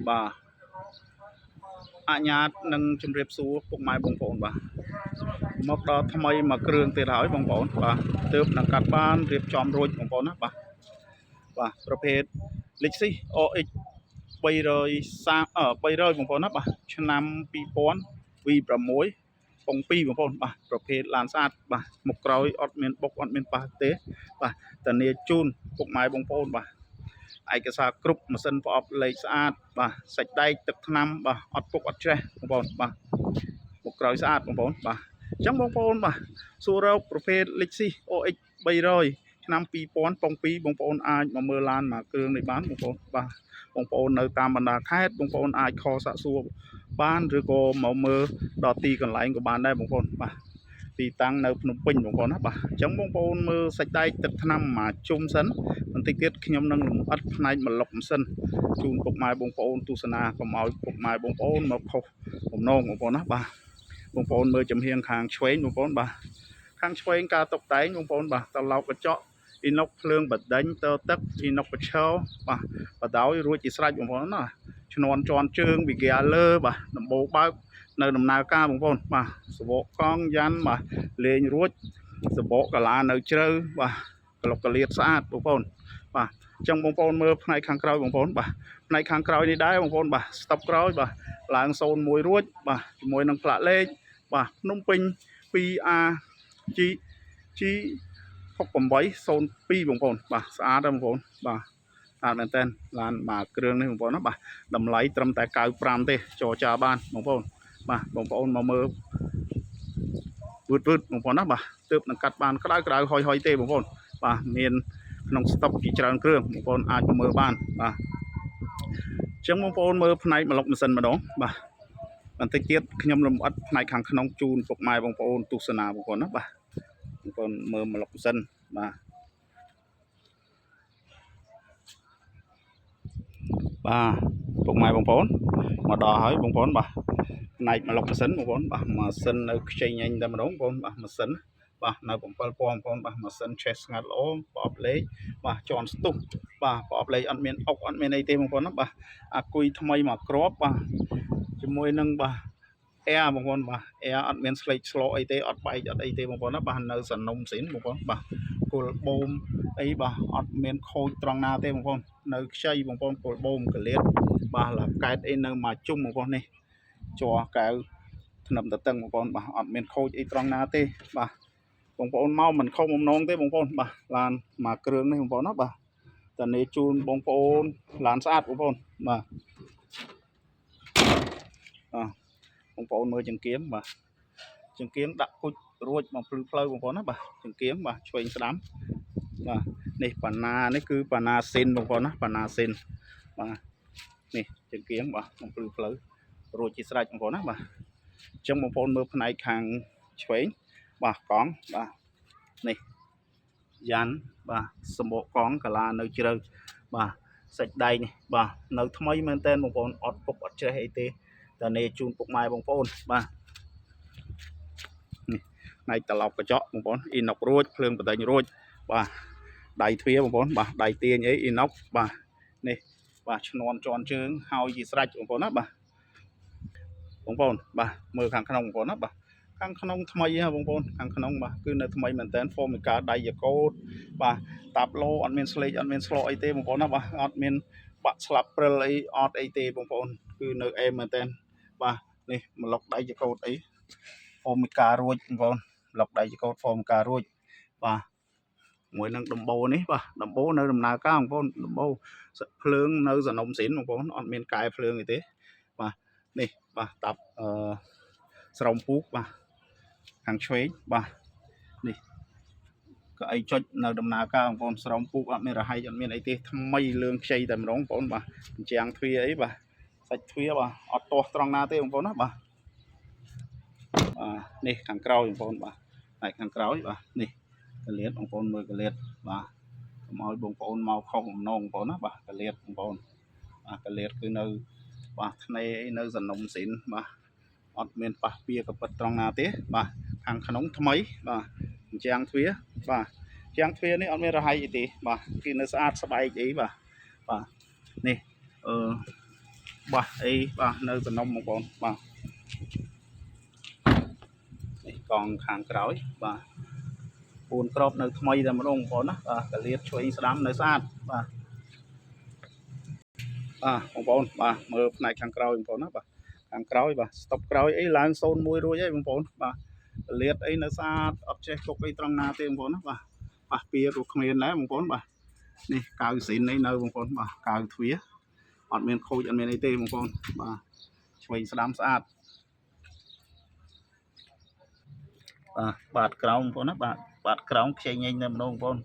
បាទអញ្ញាតនឹងជំរាបសួរពុកម៉ែបងប្អូនបាទមកដល់ថ្មីមួយគ្រឿងទៀតហើយបងប្អូនបាទទើបនឹងកាត់បានរៀបចំរួចបងប្អូនណាបាទប្រភេទ Lexus OX 300បងប្អូនណាបាទឆ្នាំ2000 V6 ពង2បងប្អូនបាទប្រភេទឡានស្អាតបាទមុខក្រោយអត់មានបុកអត់មានប៉ះទេបាទធានាជូនពុកម៉ែបងប្អូនបាទឯកសារគ្រប់ម៉ាស៊ីនប្រអប់លេខស្អាតបាទសាច់ដែកទឹកថ្នាំបាទអត់ពុកអត់ច្រេះបងប្អូនបាទមុខក្រោយស្អាតបងប្អូនបាទអញ្ចឹងបងប្អូនបាទសួររកប្រភេទ Lexus OX 300ឆ្នាំ2000ពង2បងប្អូនអាចមកមើលឡានមួយគ្រឿងនេះបានបងប្អូនបាទបងប្អូននៅតាមបណ្ដាខេត្តបងប្អូនអាចខលសាក់សួរបានឬក៏មកមើលដល់ទីកន្លែងក៏បានដែរបងប្អូនបាទទីតាំងនៅភ្នំពេញបងប្អូនណាបាទអញ្ចឹងបងប្អូនមើលសាច់ដែកទឹកថ្នាំមួយជុំសិនបន្តិចទៀតខ្ញុំនឹងលម្អិតផ្នែកម្លុកម៉ាស៊ីនជូនពុកម៉ែបងប្អូនទស្សនាកុំឲ្យពុកម៉ែបងប្អូនមកខុសបំណងបងប្អូនណាបាទបងប្អូនមើលចំហៀងខាងឆ្វេងបងប្អូនបាទខាងឆ្វេងការតុបតែងបងប្អូនបាទតឡោកកញ្ចក់អ៊ីណុកភ្លើងបដិញតទឹកអ៊ីណុកបឆោបាទបដោយរួចជាស្រេចបងប្អូនណាឈ្នាន់ជន់ជើងវិហ្គាលើបាទដំបូលបើកនៅដំណើរការបងប្អូនបាទសបកកង់យ៉ាន់បាទលេងរួចសបកកាឡានៅជ្រៅបាទក្លុកកលៀតស្អាតបងប្អូនបាទអញ្ចឹងបងប្អូនមើលផ្នែកខាងក្រោយបងប្អូនបាទផ្នែកខាងក្រោយនេះដែរបងប្អូនបាទស្តុបក្រោយបាទឡើង01រួចបាទជាមួយនឹងផ្លាកលេខបាទភ្នំពេញ 2AG G6802 បងប្អូនបាទស្អាតទេបងប្អូនបាទស្អាតមែនតើឡានមួយគ្រឿងនេះបងប្អូនណាបាទតម្លៃត្រឹមតែ95ទេចរចាបានបងប្អូនបាទបងប្អូនមកមើលវឺតបងប្អូនណាបាទទើបនឹងកាត់បានក្តៅហុយទេបងប្អូនបាទមានក្នុងស្តុកជាច្រើនគ្រឿងបងប្អូនអាចមកមើលបានបាទអញ្ចឹងបងប្អូនមើលផ្នែកម្លុកម៉ាស៊ីនម្ដងបាទបន្តិចទៀតខ្ញុំលម្អិតផ្នែកខាងក្នុងជូនពុកម៉ែបងប្អូនទស្សនាបងប្អូនណាបាទបងប្អូនមើលម្លុកម៉ាស៊ីនបាទពុកម៉ែបងប្អូនមកដល់ហើយបងប្អូនបាទផ្នែកម្លុកម៉ាស៊ីនបងប្អូនបាទម៉ាស៊ីននៅខ្ចីញញតែម្ដងបងប្អូនបាទម៉ាស៊ីនបាទនៅ7ពណ៌បងប្អូនបាទម៉ាស៊ីនឆេះស្ងាត់ល្អប្រអប់លេខបាទជន់ស្ទុះបាទប្រអប់លេខអត់មានអុកអត់មានអីទេបងប្អូនណាបាទអាគុយថ្មីមកគ្រាប់បាទជាមួយនឹងបាទអែបងប្អូនបាទអែអត់មានស្លេកស្លោអីទេអត់បែកអត់អីទេបងប្អូនណាបាទនៅសនុំស៊ីនបងប្អូនបាទគល់បូមអីបាទអត់មានខូចត្រង់ណាទេបងប្អូននៅខ្ចីបងប្អូនគល់បូមកលៀតបាទឡាកែតអីនៅមកជុំបងប្អូននេះជ័រកៅថ្នឹមតតឹងបងប្អូនបាទអត់មានខូចអីត្រង់ណាទេបាទបងប្អូនមកមិនខុសបំណងទេបងប្អូនបាទឡានមួយគ្រឿងនេះបងប្អូនណាបាទតានេះជូនបងប្អូនឡានស្អាតបងប្អូនបាទបងប្អូនមើលចង្កៀងបាទចង្កៀងដាក់គុជរួចមកភ្លឺផ្លូវបងប្អូនណាបាទចង្កៀងបាទឆ្វេងស្ដាំបាទនេះបាណានេះគឺបាណាស៊ីនបងប្អូនណាបាណាស៊ីនបាទនេះចង្កៀងបាទមកភ្លឺផ្លូវរួចជាស្រេចបងប្អូនណាបាទអញ្ចឹងបងប្អូនមើលផ្នែកខាងឆ្វេងបាទកង់បាទនេះយ៉ាន់បាទសម្បកកង់កាឡានៅជ្រៅបាទសាច់ដែកនេះបាទនៅថ្មីមែនតើបងប្អូនអត់ពុកអត់ច្រេះអីទេតានេះជូនពុកម៉ែបងប្អូនបាទនេះផ្នែកត្រឡប់កញ្ចក់បងប្អូនអ៊ីណុករួចភ្លើងបដិញរួចបាទដៃទ្វារបងប្អូនបាទដៃទាញអីអ៊ីណុកបាទនេះបាទឈ្នាន់ជន់ជើងហើយជាស្រេចបងប្អូនណាបាទបងប្អូនបាទមើលខាងក្នុងបងប្អូនណាបាទខាងក្នុងថ្មីហ៎បងប្អូនខាងក្នុងបាទគឺនៅថ្មីមែនតើ Formica ដៃយ៉ាកូតបាទតាប់ឡូអត់មានស្លេកអត់មានស្លោអីទេបងប្អូនណាបាទអត់មានបាក់ស្លាប់ព្រិលអីអត់អីទេបងប្អូនគឺនៅអេមមែនតើបាទនេះម្លុកដៃយ៉ាកូតអី Formica រួចបងប្អូនម្លុកដៃយ៉ាកូត Formica រួចបាទមួយនឹងដំបូលនេះបាទដំបូលនៅដំណើរការបងប្អូនដំបូលភ្លើងនៅសនុំស៊ីនបងប្អូនអត់មានកែភ្លើងអីទេបាទនេះបាទតាប់ស្រោមពូកបាទខាងឆ្វេងបាទនេះក៏អីចុចនៅដំណើរការបងប្អូនស្រោមពូកអត់មានរហ័យអត់មានអីទេថ្មីលឿងខ្ចីតែម្ដងបងប្អូនបាទអញ្ចាំងទ្វារអីបាទសាច់ទ្វារបាទអត់ទាស់ត្រង់ណាទេបងប្អូនណាបាទនេះខាងក្រោយបងប្អូនបាទហើយខាងក្រោយបាទនេះកលៀតបងប្អូនមើលកលៀតបាទកុំឲ្យបងប្អូនមកខុសបំណងបងប្អូនណាបាទកលៀតបងប្អូនបាទកលៀតគឺនៅបាទថ្នេរអីនៅសនុំស៊ីនបាទអត់មានប៉ះពៀកពិតត្រង់ណាទេបាទខាងក្នុងថ្មីបាទអញ្ចាំងទ្វារបាទអញ្ចាំងទ្វារនេះអត់មានរហ័យអីទេបាទគឺនៅស្អាតស្បែកអីបាទនេះ bà ấy bà nơi bên nông một con bà còn hàng cõi bà buồn crop nơi thay ra một ông con á bà liệt chui đám nơi sát bà bà mơ này hàng cõi con á bà hàng cõi bà stop cõi ấy là sơn mùi rồi ấy con bà liệt ấy nơi sát object của cái trong na tiền con á bà bia của miền đấy con bà nè cao xịn này nơi con bà cao thúy ọt miền khôi ọt miền ấy tê con bà chui đám sát bạt còng con á bạt còng chơi nhanh nè nông con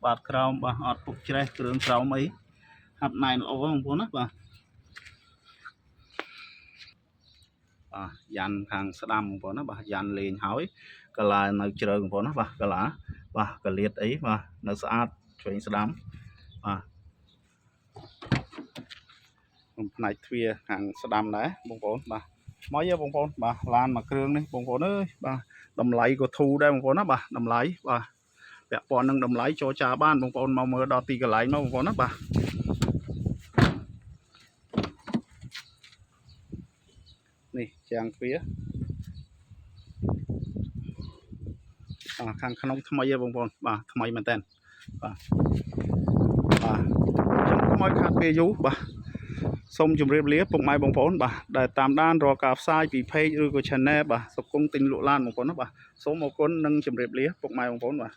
bạt còng bà ọt phục chơi trường còng ấy hạt này nó không con á bà dàn hàng đam của nó bà dàn liền hỏi cái là nó chơi của nó bà cái lá bà cái liệt ấy mà nó sát chuyện đám bà này thuê hàng đam đấy bông bồn bà mấy giờ bông bồn bà lan mà kêu đi bông bồn ơi bà đầm lấy của thu đây bông bồn đó bà đầm lấy bà bẹ bò nâng đầm lấy cho cha ban bông bồn màu mơ đo tì cái lấy nó bông bồn đó bà nè chàng phía khang khăn thay giờ bông bồn bà thay mình tên bà mỗi khát về dú bà xong chùm riêng liếp bông mai bông phốn bà để tạm đan rò cạp sai vì pay rồi của channel bà sọc cung tinh lộ lan một con đó bà số một con nâng chùm riêng liếp bông mai bông phốn bà